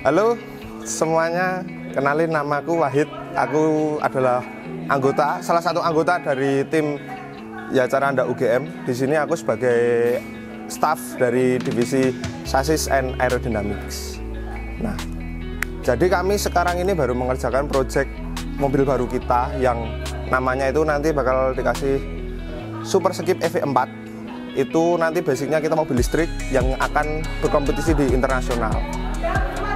Halo semuanya, kenalin namaku Wahid. Aku adalah salah satu anggota dari tim Yacaranda UGM. Di sini aku sebagai staff dari divisi Chassis and Aerodynamics. Nah, jadi kami sekarang ini baru mengerjakan proyek mobil baru kita yang namanya itu nanti bakal dikasih Super Skip EV4. Itu nanti basicnya kita mobil listrik yang akan berkompetisi di internasional.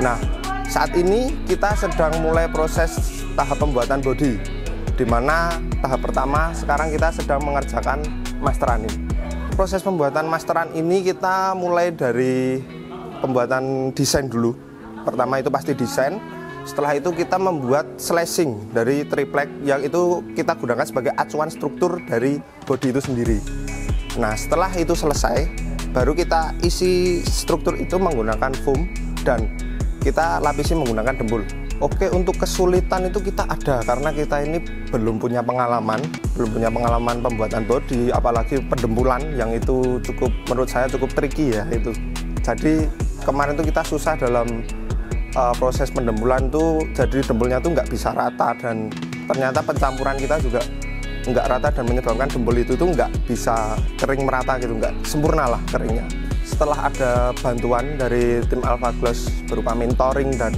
Nah, saat ini kita sedang mulai proses tahap pembuatan bodi, di mana tahap pertama sekarang kita sedang mengerjakan masteran ini. Proses pembuatan masteran ini kita mulai dari pembuatan desain dulu. Pertama itu pasti desain. Setelah itu kita membuat slashing dari triplek yang itu kita gunakan sebagai acuan struktur dari bodi itu sendiri. Nah, setelah itu selesai, baru kita isi struktur itu menggunakan foam dan kita lapisi menggunakan dempul. Oke, untuk kesulitan itu kita ada karena kita ini belum punya pengalaman pembuatan bodi, apalagi pendempulan yang itu menurut saya cukup tricky ya itu. Jadi kemarin itu kita susah dalam proses pendempulan tuh, jadi dempulnya tuh nggak bisa rata dan ternyata pencampuran kita juga nggak rata dan menyebabkan dempul itu tuh nggak bisa kering merata gitu, nggak sempurna lah keringnya. Setelah ada bantuan dari tim Alpha Gloss berupa mentoring dan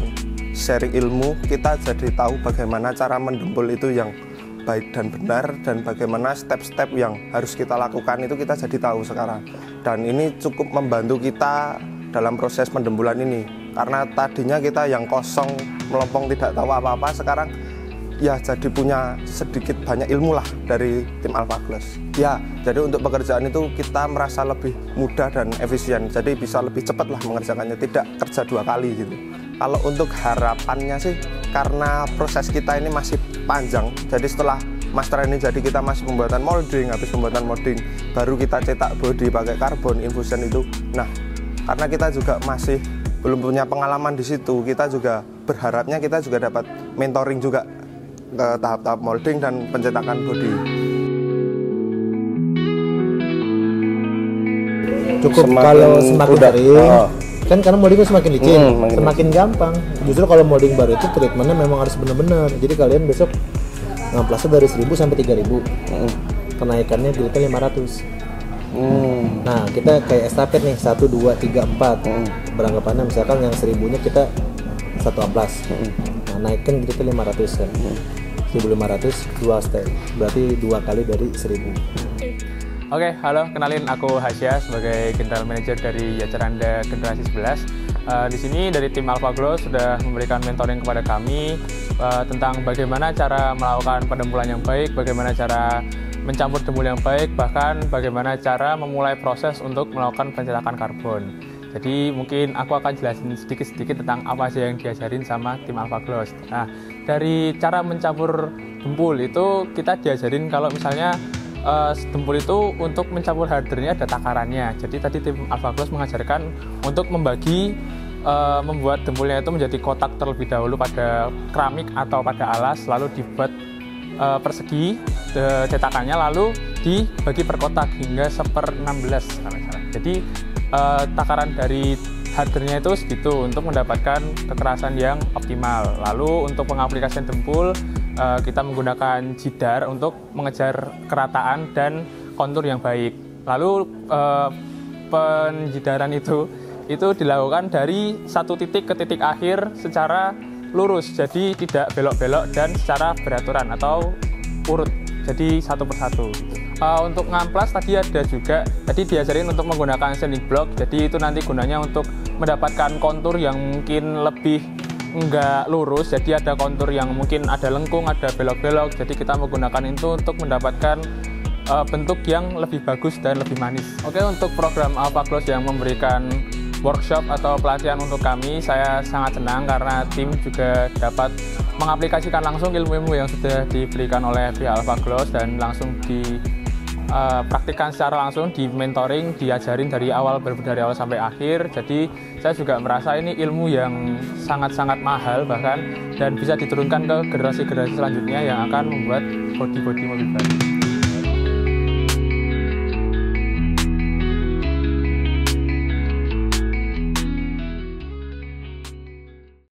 sharing ilmu, kita jadi tahu bagaimana cara mendempul itu yang baik dan benar dan bagaimana step-step yang harus kita lakukan itu kita jadi tahu sekarang. Dan ini cukup membantu kita dalam proses pendempulan ini karena tadinya kita yang kosong melompong tidak tahu apa-apa, sekarang ya jadi punya sedikit banyak ilmu lah dari tim Alpha Gloss. Ya, jadi untuk pekerjaan itu kita merasa lebih mudah dan efisien, jadi bisa lebih cepat lah mengerjakannya, tidak kerja 2 kali gitu. Kalau untuk harapannya sih, karena proses kita ini masih panjang, jadi setelah master ini jadi kita masih pembuatan molding, habis pembuatan molding baru kita cetak bodi pakai karbon infusion itu. Nah, karena kita juga masih belum punya pengalaman di situ, kita juga berharapnya kita juga dapat mentoring juga ke tahap-tahap molding dan pencetakan bodi. Cukup kalau semakin sering, kan karena moldingnya semakin licin, semakin gampang. Justru kalau molding baru itu treatmentnya memang harus benar-benar. Jadi kalian besok ngamplasnya dari 1000 sampai 3000, kenaikannya gilitnya 500. Nah, kita kayak estafet nih, 1, 2, 3, 4. Beranggapannya misalkan yang 1000-nya kita 1 amplas. Nah, naikkan gilitnya 500 kan. 1500 2 step, berarti 2 kali dari 1000. Oke, halo, kenalin aku Hasya sebagai General Manager dari Yacaranda Generasi 11. Di sini dari tim Alpha Gloss sudah memberikan mentoring kepada kami tentang bagaimana cara melakukan pendempulan yang baik, bagaimana cara mencampur dempul yang baik, bahkan bagaimana cara memulai proses untuk melakukan pencetakan karbon. Jadi mungkin aku akan jelasin sedikit-sedikit tentang apa sih yang diajarin sama tim Alpha Gloss. Nah, dari cara mencampur dempul itu kita diajarin kalau misalnya dempul itu untuk mencampur hardernya ada takarannya. Jadi tadi tim Alpha Gloss mengajarkan untuk membuat dempulnya itu menjadi kotak terlebih dahulu pada keramik atau pada alas, lalu dibuat persegi cetakannya, lalu dibagi per kotak hingga 1/16. Jadi takaran dari hardernya itu segitu untuk mendapatkan kekerasan yang optimal. Lalu untuk pengaplikasian dempul kita menggunakan jidar untuk mengejar kerataan dan kontur yang baik. Lalu penjidaran itu dilakukan dari satu titik ke titik akhir secara lurus, jadi tidak belok-belok dan secara beraturan atau urut, jadi satu persatu. Untuk ngamplas tadi diajarin untuk menggunakan sanding block, jadi itu nanti gunanya untuk mendapatkan kontur yang mungkin lebih enggak lurus, jadi ada kontur yang mungkin ada lengkung, ada belok-belok, jadi kita menggunakan itu untuk mendapatkan bentuk yang lebih bagus dan lebih manis. Oke, untuk program Alpha Gloss yang memberikan workshop atau pelatihan untuk kami, saya sangat senang karena tim juga dapat mengaplikasikan langsung ilmu-ilmu yang sudah diberikan oleh pihak Alpha Gloss dan langsung dipraktikkan secara langsung, di mentoring, diajarin dari awal sampai akhir. Jadi saya juga merasa ini ilmu yang sangat-sangat mahal bahkan, dan bisa diturunkan ke generasi-generasi selanjutnya yang akan membuat bodi-bodi mobil baru.